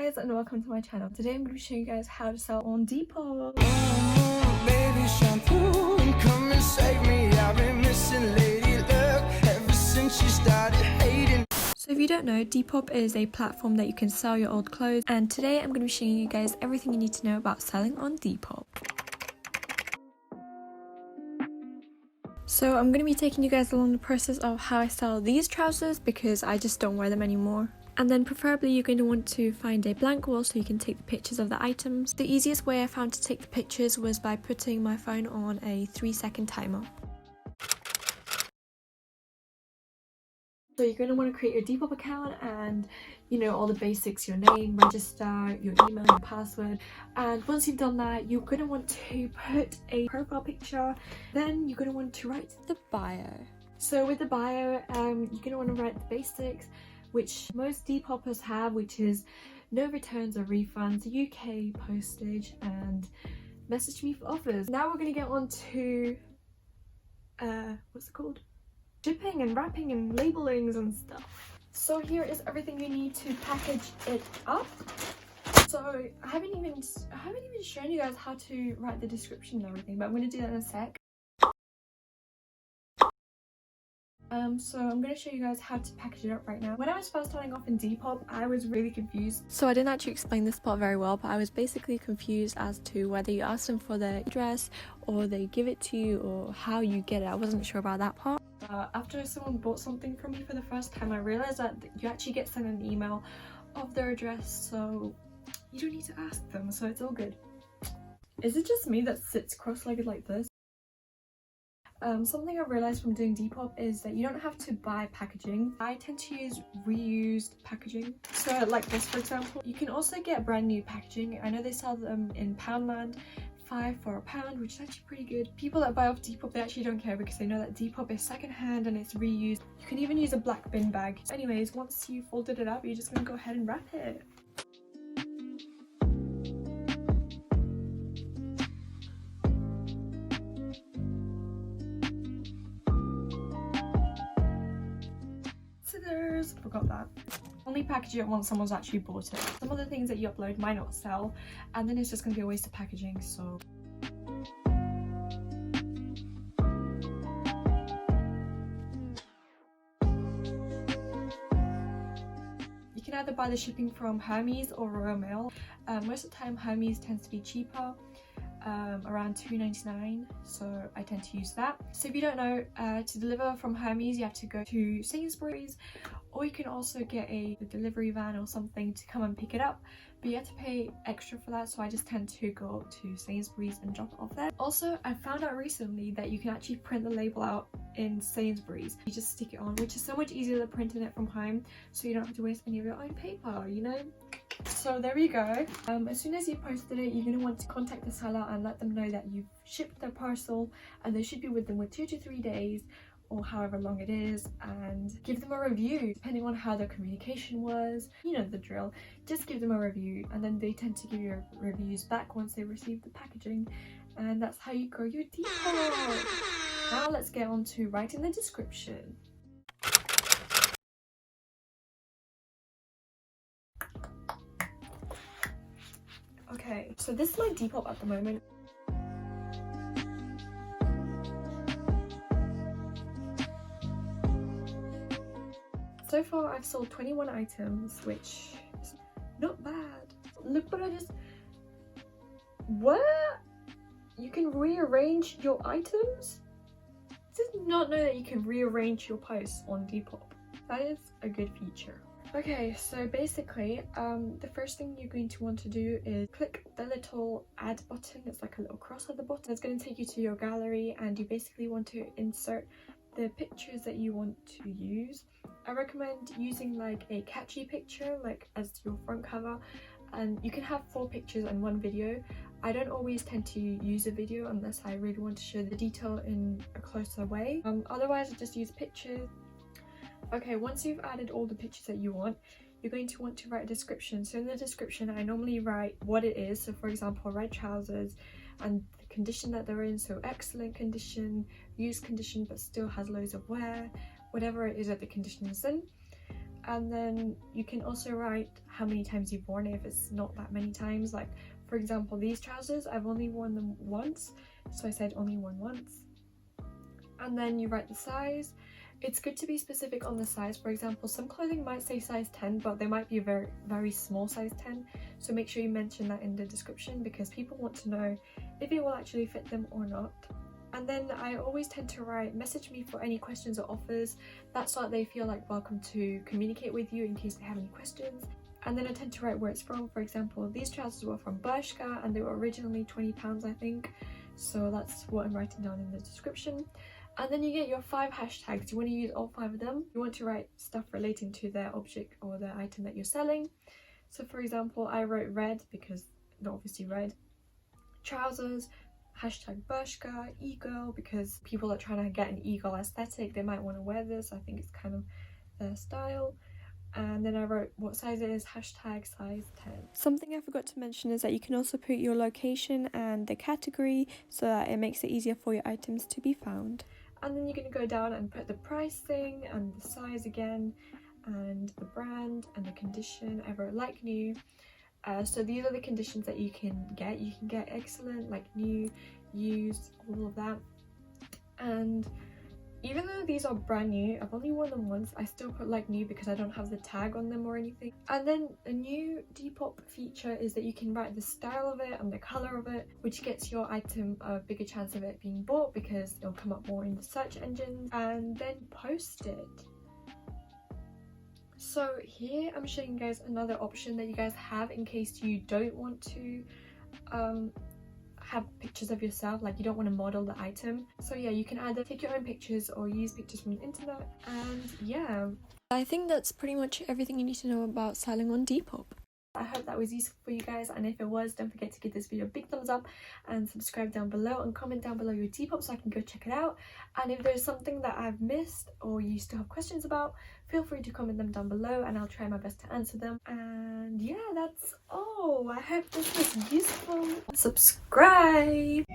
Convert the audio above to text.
guys and welcome to my channel. Today I'm going to be showing you guys how to sell on Depop. Baby shampoo, come and save me. I've been missing lady luck ever since she started hating. So if you don't know, Depop is a platform that you can sell your old clothes, and today I'm going to be showing you guys everything you need to know about selling on Depop. So I'm going to be taking you guys along the process of how I sell these trousers because I just don't wear them anymore. And then preferably you're going to want to find a blank wall so you can take the pictures of the items. The easiest way I found to take the pictures was by putting my phone on a 3-second timer. So you're going to want to create your Depop account and, you know, all the basics, your name, register, your email, your password. And once you've done that, you're going to want to put a profile picture. Then you're going to want to write the bio. So with the bio, you're going to want to write the basics, which most Depoppers have, which is no returns or refunds, UK postage, and message me for offers. Now we're going to get on to, what's it called? Shipping and wrapping and labelings and stuff. So here is everything you need to package it up. So I haven't even shown you guys how to write the description and everything, but I'm going to do that in a sec. So I'm going to show you guys how to package it up right now. When I was first starting off in Depop, I was really confused. So I didn't actually explain this part very well, but I was basically confused as to whether you ask them for their address or they give it to you or how you get it. I wasn't sure about that part. After someone bought something from me for the first time, I realized that you actually get sent an email of their address, so you don't need to ask them, so it's all good. Is it just me that sits cross-legged like this? Something I realized from doing Depop is that you don't have to buy packaging. I tend to use reused packaging. So like this, for example. You can also get brand new packaging. I know they sell them in Poundland, 5 for £1, which is actually pretty good. People that buy off Depop, they actually don't care because they know that Depop is secondhand and it's reused. You can even use a black bin bag. Anyways, once you folded it up, you're just gonna go ahead and wrap it. Scissors, forgot that. Only package it once someone's actually bought it. Some of the things that you upload might not sell, and then it's just gonna be a waste of packaging, so. You can either buy the shipping from Hermes or Royal Mail. Most of the time Hermes tends to be cheaper, around £2.99, so I tend to use that. So if you don't know, to deliver from Hermes you have to go to Sainsbury's, or you can also get a delivery van or something to come and pick it up, but you have to pay extra for that, so I just tend to go to Sainsbury's and drop it off there. Also, I found out recently that you can actually print the label out in Sainsbury's. You just stick it on, which is so much easier than printing it from home, so you don't have to waste any of your own paper, you know? So there we go. As soon as you posted it, you're going to want to contact the seller and let them know that you've shipped their parcel and they should be with them with 2 to 3 days or however long it is, and give them a review depending on how their communication was. You know the drill. Just give them a review, and then they tend to give you reviews back once they receive the packaging, and that's how you grow your Depop. Now let's get on to writing the description. Okay, so this is my Depop at the moment. So far I've sold 21 items, which is not bad. Look what I just... What? You can rearrange your items? I did not know that you can rearrange your posts on Depop. That is a good feature. Okay, so basically, the first thing you're going to want to do is click the little add button. It's like a little cross at the bottom. It's going to take you to your gallery, and you basically want to insert the pictures that you want to use. I recommend using like a catchy picture, like as your front cover, and you can have 4 pictures and 1 video. I don't always tend to use a video unless I really want to show the detail in a closer way. Otherwise, I just use pictures. Okay, once you've added all the pictures that you want, you're going to want to write a description. So in the description, I normally write what it is. So for example, red trousers and the condition that they're in. So excellent condition, used condition, but still has loads of wear, whatever it is that the condition is in. And then you can also write how many times you've worn it if it's not that many times. Like for example, these trousers, I've only worn them once, so I said only worn once. And then you write the size. It's good to be specific on the size. For example, some clothing might say size 10, but they might be a very small size 10, so make sure you mention that in the description because people want to know if it will actually fit them or not. And then I always tend to write, message me for any questions or offers. That's so that they feel like welcome to communicate with you in case they have any questions. And then I tend to write where it's from. For example, these trousers were from Bershka and they were originally £20, I think, so that's what I'm writing down in the description. And then you get your 5 hashtags. You want to use all 5 of them. You want to write stuff relating to their object or the item that you're selling. So for example, I wrote red because they're obviously red, trousers, hashtag Bershka, e-girl because people are trying to get an e-girl aesthetic. They might want to wear this. I think it's kind of their style. And then I wrote what size it is, hashtag size 10. Something I forgot to mention is that you can also put your location and the category so that it makes it easier for your items to be found. And then you're going to go down and put the pricing and the size again and the brand and the condition. I wrote like new. So these are the conditions that you can get. You can get excellent, like new, used, all of that. And even though these are brand new, I've only worn them once, I still put like new because I don't have the tag on them or anything. And then a new Depop feature is that you can write the style of it and the color of it, which gets your item a bigger chance of it being bought because it'll come up more in the search engines, and then post it. So here I'm showing you guys another option that you guys have in case you don't want to have pictures of yourself, like you don't want to model the item. So yeah, you can either take your own pictures or use pictures from the internet. And yeah, I think that's pretty much everything you need to know about styling on Depop. I hope that was useful for you guys, and if it was, don't forget to give this video a big thumbs up and subscribe down below and comment down below your Depop so I can go check it out. And if there's something that I've missed or you still have questions about, feel free to comment them down below and I'll try my best to answer them. And yeah, that's all. I hope this was useful. Subscribe!